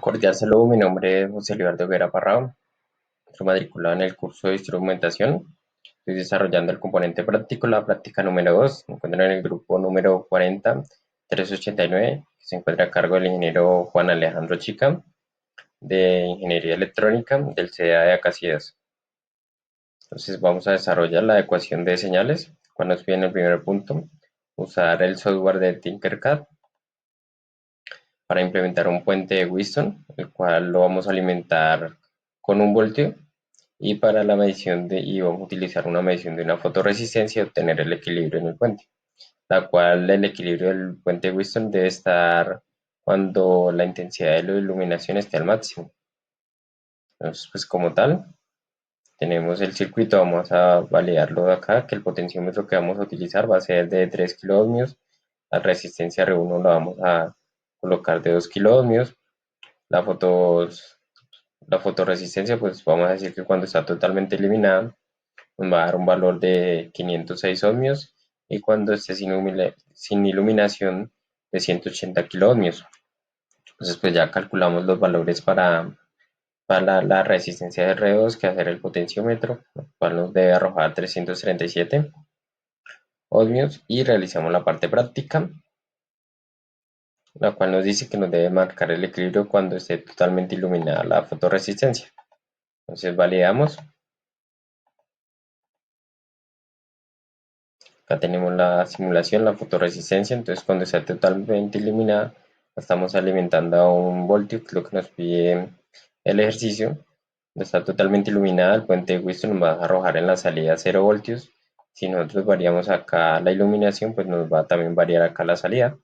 Cordial saludo, mi nombre es José Eduardo Vera Parrado, soy matriculado en el curso de instrumentación. Estoy desarrollando el componente práctico, la práctica número 2. Me encuentro en el grupo número 40389, que se encuentra a cargo del ingeniero Juan Alejandro Chica, de Ingeniería Electrónica, del CDA de Acacías. Entonces vamos a desarrollar la ecuación de señales. Cuando nos piden el primer punto, usar el software de Tinkercad para implementar un puente de Wheatstone, el cual lo vamos a alimentar con un voltio, y para la medición y vamos a utilizar una medición de una fotoresistencia y obtener el equilibrio en el puente, la cual el equilibrio del puente de Wheatstone debe estar cuando la intensidad de la iluminación esté al máximo. Entonces, pues como tal, tenemos el circuito, vamos a validarlo de acá, que el potenciómetro que vamos a utilizar va a ser de 3 kiloohmios, la resistencia R1 la vamos a colocar de 2 kiloohmios, la fotos, la fotoresistencia, pues vamos a decir que cuando está totalmente eliminada nos va a dar un valor de 506 ohmios, y cuando esté sin iluminación de 180 kiloohmios. Entonces pues ya calculamos los valores para la resistencia de R2, que va a ser el potenciómetro, lo cual nos debe arrojar 337 ohmios, y realizamos la parte práctica, la cual nos dice que nos debe marcar el equilibrio cuando esté totalmente iluminada la fotoresistencia. Entonces validamos. Acá tenemos la simulación, la fotoresistencia. Entonces cuando está totalmente iluminada, estamos alimentando a un voltio, que es lo que nos pide el ejercicio. Cuando está totalmente iluminada, el puente de Wheatstone nos va a arrojar en la salida 0 voltios. Si nosotros variamos acá la iluminación, pues nos va a también variar acá la salida.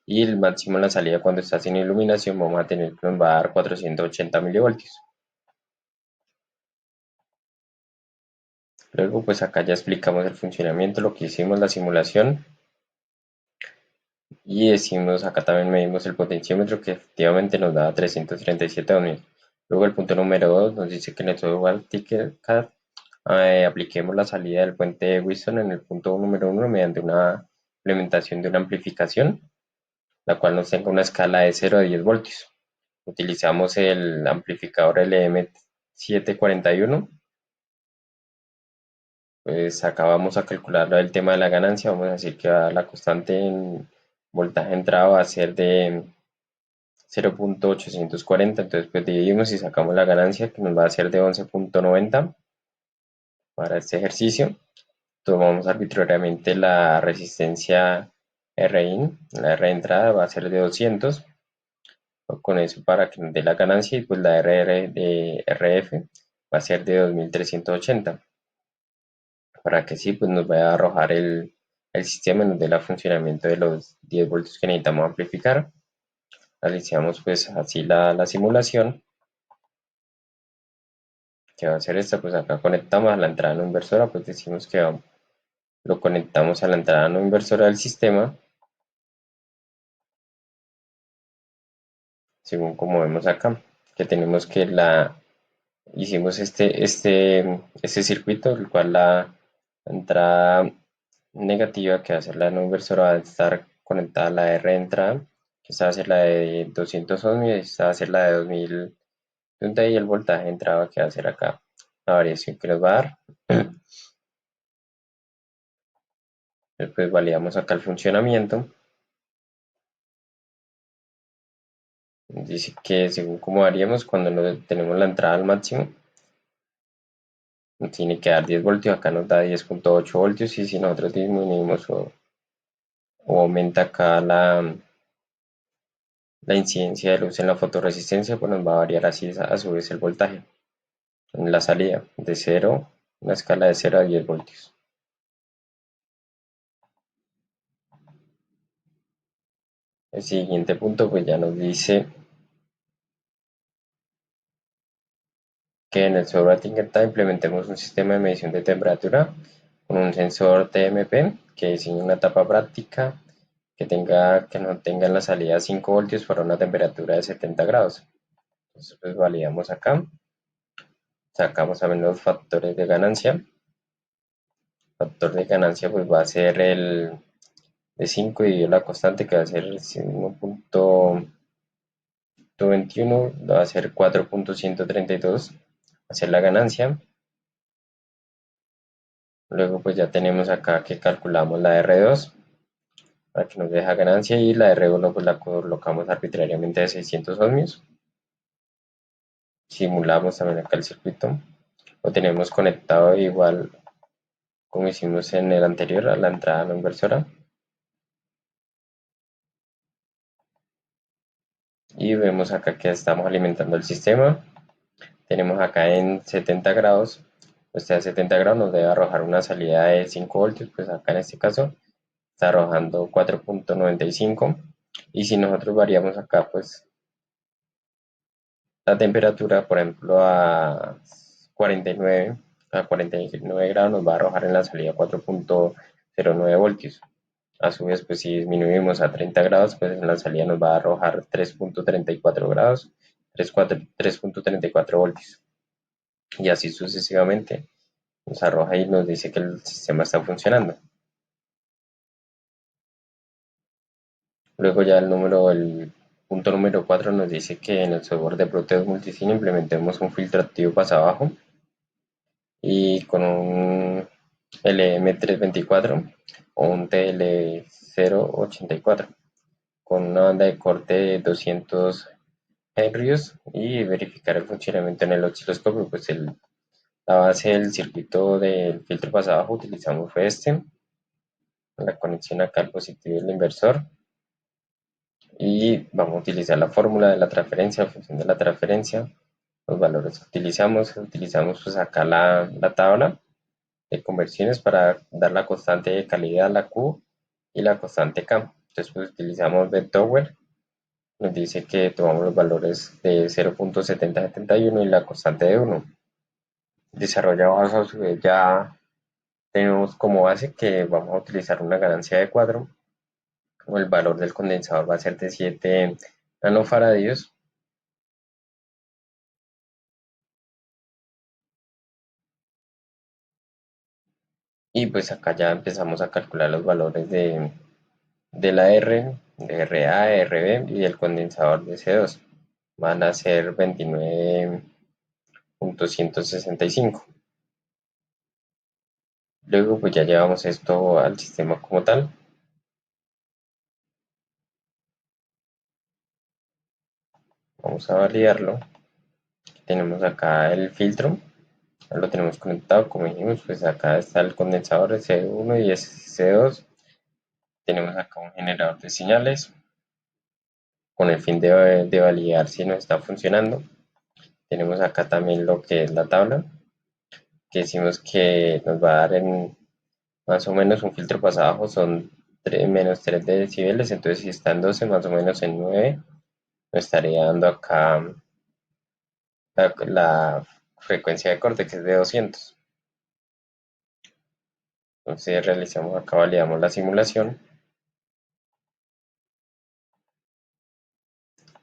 Y el máximo en la salida, cuando está sin iluminación, vamos a tener que nos va a dar 480 milivoltios. Luego pues acá ya explicamos el funcionamiento, lo que hicimos, la simulación. Y decimos, acá también medimos el potenciómetro, que efectivamente nos da 337 ohmios. Luego el punto número 2 nos dice que en el software Tinkercad apliquemos la salida del puente de Wheatstone en el punto número 1 mediante una implementación de una amplificación, la cual nos tenga una escala de 0 a 10 voltios. Utilizamos el amplificador LM741. Pues acá vamos a calcular el tema de la ganancia. Vamos a decir que la constante en voltaje entrada va a ser de 0.840. Entonces pues dividimos y sacamos la ganancia, que nos va a ser de 11.90 para este ejercicio. Tomamos arbitrariamente la resistencia Rin, la R de entrada va a ser de 200, con eso para que nos dé la ganancia, y pues la RR de RF va a ser de 2380, para que sí pues nos vaya a arrojar el sistema y nos dé el funcionamiento de los 10 voltios que necesitamos amplificar. Realizamos pues así la simulación, que va a ser esta. Pues acá conectamos a la entrada no inversora, pues decimos que lo conectamos a la entrada no inversora del sistema, según como vemos acá, que tenemos que hicimos este circuito, el cual la entrada negativa, que va a ser la no inversora, va a estar conectada a la R de entrada, que esta va a ser la de 200 ohmios, y esta va a ser la de 2000, y el voltaje de entrada, que va a ser acá la variación que nos va a dar. Después validamos acá el funcionamiento. Dice que según cómo haríamos cuando tenemos la entrada al máximo, nos tiene que dar 10 voltios, acá nos da 10.8 voltios, y si nosotros disminuimos o aumenta acá la incidencia de luz en la fotoresistencia, pues nos va a variar así a su vez el voltaje en la salida de 0, una escala de 0 a 10 voltios. El siguiente punto pues ya nos dice que en el software Tinkercad implementemos un sistema de medición de temperatura con un sensor TMP que diseñe una etapa práctica que no tenga en la salida 5 voltios para una temperatura de 70 grados. Entonces pues validamos acá, sacamos también los factores de ganancia. El factor de ganancia pues va a ser el de 5 dividido la constante, que va a ser 21 va a ser 4.132, va a ser la ganancia. Luego pues ya tenemos acá que calculamos la R2 para que nos deja ganancia y la R1 pues la colocamos arbitrariamente de 600 ohmios. Simulamos también acá el circuito. Lo tenemos conectado igual como hicimos en el anterior a la entrada no inversora. Y vemos acá que estamos alimentando el sistema. Tenemos acá en 70 grados, o sea, 70 grados nos debe arrojar una salida de 5 voltios, pues acá en este caso está arrojando 4.95. Y si nosotros variamos acá, pues la temperatura, por ejemplo, a 49, a 49 grados nos va a arrojar en la salida 4.09 voltios. A su vez, pues si disminuimos a 30 grados, pues en la salida nos va a arrojar 3.34 grados, 3.34 voltios. Y así sucesivamente nos arroja y nos dice que el sistema está funcionando. Luego ya el punto número 4 nos dice que en el software de Proteus Multisim implementemos un filtro activo pasa abajo y con un LM324 o un TL084 con una banda de corte de 200 Henryos y verificar el funcionamiento en el osciloscopio. Pues la base del circuito del filtro pasado abajo utilizamos fue la conexión acá al positivo del inversor y vamos a utilizar la fórmula de la transferencia. En función de la transferencia, los valores que utilizamos pues acá la tabla de conversiones para dar la constante de calidad, la Q, y la constante K. Entonces pues utilizamos VecTower, nos dice que tomamos los valores de 0.7071 y la constante de 1. Desarrollados a su vez ya tenemos como base que vamos a utilizar una ganancia de 4, o el valor del condensador va a ser de 7 nanofaradios. Y pues acá ya empezamos a calcular los valores de la R, de RA, RB y del condensador de C2. Van a ser 29.165. Luego pues ya llevamos esto al sistema como tal. Vamos a validarlo. Tenemos acá el filtro. Lo tenemos conectado, como dijimos, pues acá está el condensador C1 y C2. Tenemos acá un generador de señales con el fin de validar si nos está funcionando. Tenemos acá también lo que es la tabla, que decimos que nos va a dar en más o menos un filtro pasado abajo son menos 3 decibeles, entonces si está en 12 más o menos en 9 nos estaría dando acá la frecuencia de corte que es de 200. Entonces realizamos acá, validamos la simulación.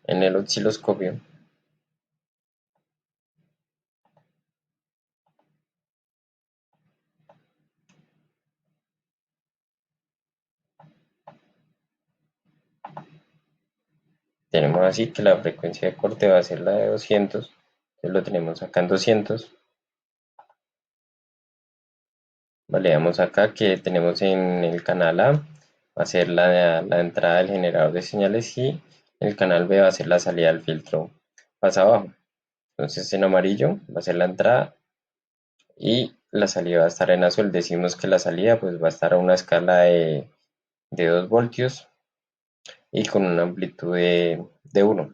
En el osciloscopio tenemos así que la frecuencia de corte va a ser la de 200, entonces lo tenemos acá en 200. Validamos acá que tenemos en el canal A va a ser la entrada del generador de señales y el canal B va a ser la salida del filtro pasa abajo. Entonces en amarillo va a ser la entrada y la salida va a estar en azul. Decimos que la salida pues va a estar a una escala de 2 voltios y con una amplitud de 1.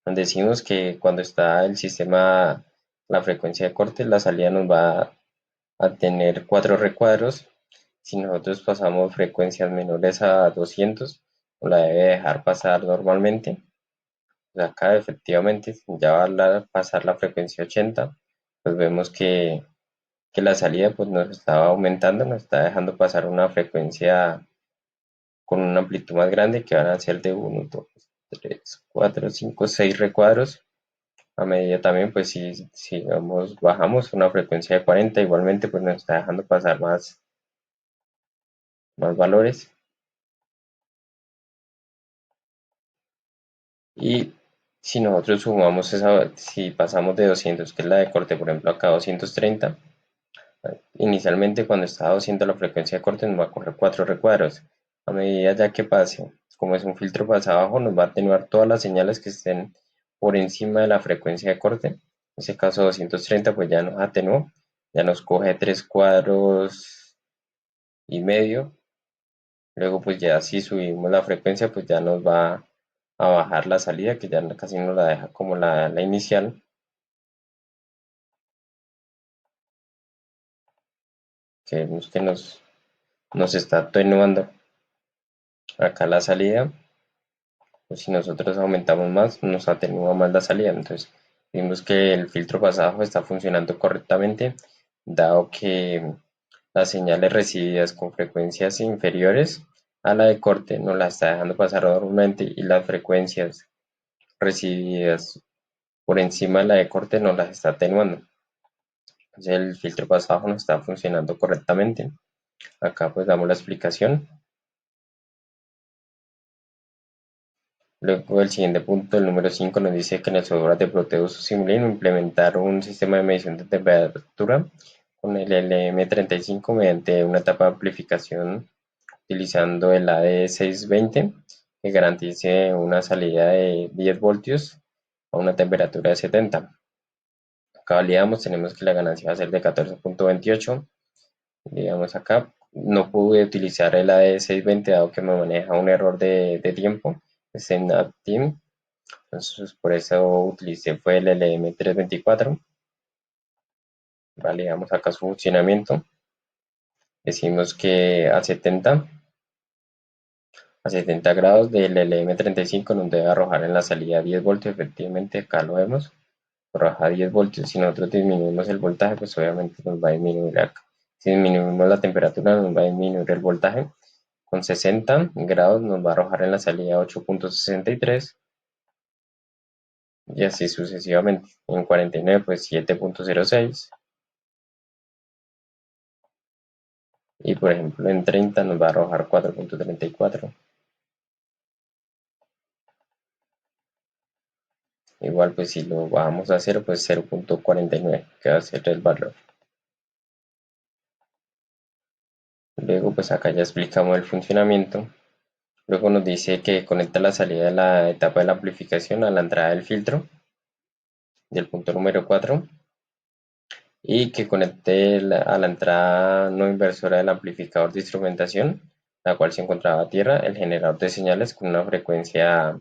Decimos que cuando está el sistema, la frecuencia de corte, la salida nos va a tener 4 recuadros. Si nosotros pasamos frecuencias menores a 200, la debe dejar pasar normalmente. Pues acá efectivamente ya va a pasar la frecuencia 80, pues vemos que la salida pues nos estaba aumentando, nos está dejando pasar una frecuencia con una amplitud más grande que van a ser de 1, 2, 3, 4, 5, 6 recuadros. A medida también, pues si vamos, bajamos una frecuencia de 40, igualmente pues nos está dejando pasar más valores. Y Si nosotros sumamos esa, si pasamos de 200, que es la de corte, por ejemplo, acá 230, inicialmente cuando estaba haciendo la frecuencia de corte nos va a correr 4 recuadros. A medida ya que pase, como es un filtro pasa abajo, nos va a atenuar todas las señales que estén por encima de la frecuencia de corte. En ese caso 230 pues ya nos atenuó, ya nos coge 3 cuadros y medio. Luego pues ya si subimos la frecuencia pues ya nos va a bajar la salida, que ya casi nos la deja como la inicial, que vemos que nos está atenuando acá la salida. Pues si nosotros aumentamos más, nos atenúa más la salida. Entonces, vimos que el filtro pasado está funcionando correctamente, dado que las señales recibidas con frecuencias inferiores a la de corte nos la está dejando pasar normalmente, y las frecuencias recibidas por encima de la de corte nos las está atenuando. Entonces, el filtro pasado no está funcionando correctamente. Acá pues damos la explicación. Luego el siguiente punto, el número 5, nos dice que en el software de Proteus o Simulink implementar un sistema de medición de temperatura con el LM35 mediante una etapa de amplificación utilizando el AD620, que garantice una salida de 10 voltios a una temperatura de 70. Acá validamos, tenemos que la ganancia va a ser de 14.28. Digamos acá, no pude utilizar el AD620 dado que me maneja un error de tiempo, es en Team. Entonces por eso utilicé fue el LM324. Validamos acá su funcionamiento. Decimos que a 70 grados del LM35 nos debe arrojar en la salida 10 voltios. Efectivamente acá lo vemos, arroja 10 voltios. Si nosotros disminuimos el voltaje, pues obviamente nos va a disminuir acá. Si disminuimos la temperatura, nos va a disminuir el voltaje. Con 60 grados nos va a arrojar en la salida 8.63 y así sucesivamente. En 49 pues 7.06, y por ejemplo en 30 nos va a arrojar 4.34. Igual pues si lo bajamos a 0 pues 0.49 que va a ser el valor. Luego pues acá ya explicamos el funcionamiento. Luego nos dice que conecta la salida de la etapa de la amplificación a la entrada del filtro del punto número 4, y que conecte a la entrada no inversora del amplificador de instrumentación, la cual se encontraba a tierra, el generador de señales con una frecuencia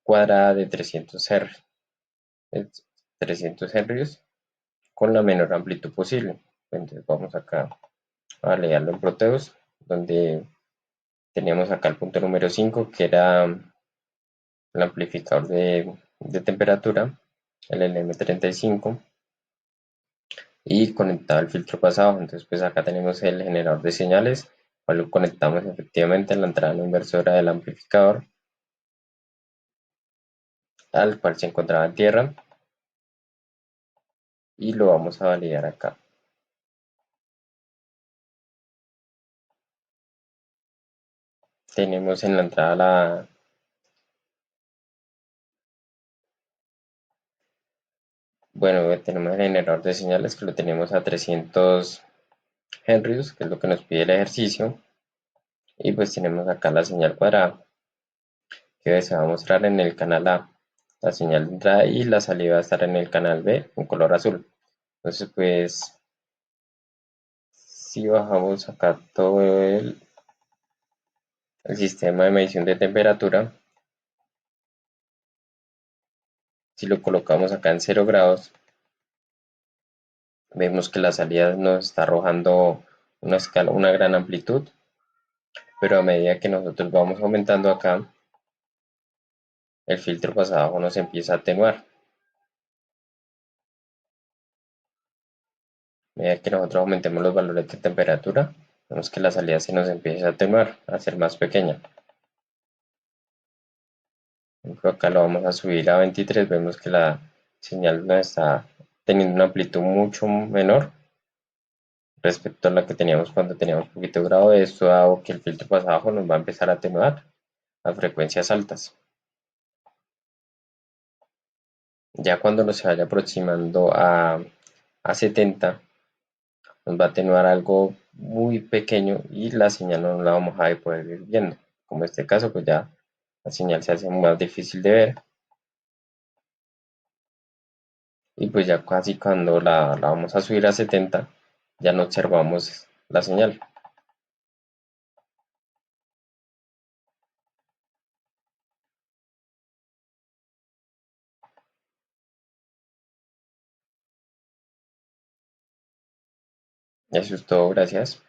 cuadrada de 300 Hz, 300 Hz con la menor amplitud posible. Entonces vamos acá a leerlo en Proteus, donde teníamos acá el punto número 5, que era el amplificador de temperatura, el LM35, y conectado al filtro pasado. Entonces pues acá tenemos el generador de señales, cual lo conectamos efectivamente en la entrada no inversora del amplificador, al cual se encontraba en tierra, y lo vamos a validar acá. Tenemos en la entrada bueno, tenemos el generador de señales que lo tenemos a 300 Henrys, que es lo que nos pide el ejercicio, y pues tenemos acá la señal cuadrada, que se va a mostrar en el canal A, la señal de entrada, y la salida va a estar en el canal B con color azul. Entonces pues si bajamos acá todo el sistema de medición de temperatura, si lo colocamos acá en 0 grados, vemos que la salida nos está arrojando una gran amplitud, pero a medida que nosotros vamos aumentando acá, el filtro pasado nos empieza a atenuar. A medida que nosotros aumentemos los valores de temperatura, vemos que la salida se nos empieza a atenuar, a ser más pequeña. Por ejemplo, acá lo vamos a subir a 23, vemos que la señal nos está teniendo una amplitud mucho menor respecto a la que teníamos cuando teníamos poquito grado de esto, dado que el filtro pasado nos va a empezar a atenuar a frecuencias altas. Ya cuando nos vaya aproximando a 70, nos va a atenuar algo muy pequeño y la señal no la vamos a poder ir viendo. Como en este caso, pues ya la señal se hace más difícil de ver y pues ya casi cuando la vamos a subir a 70, ya no observamos la señal. Eso es todo, gracias.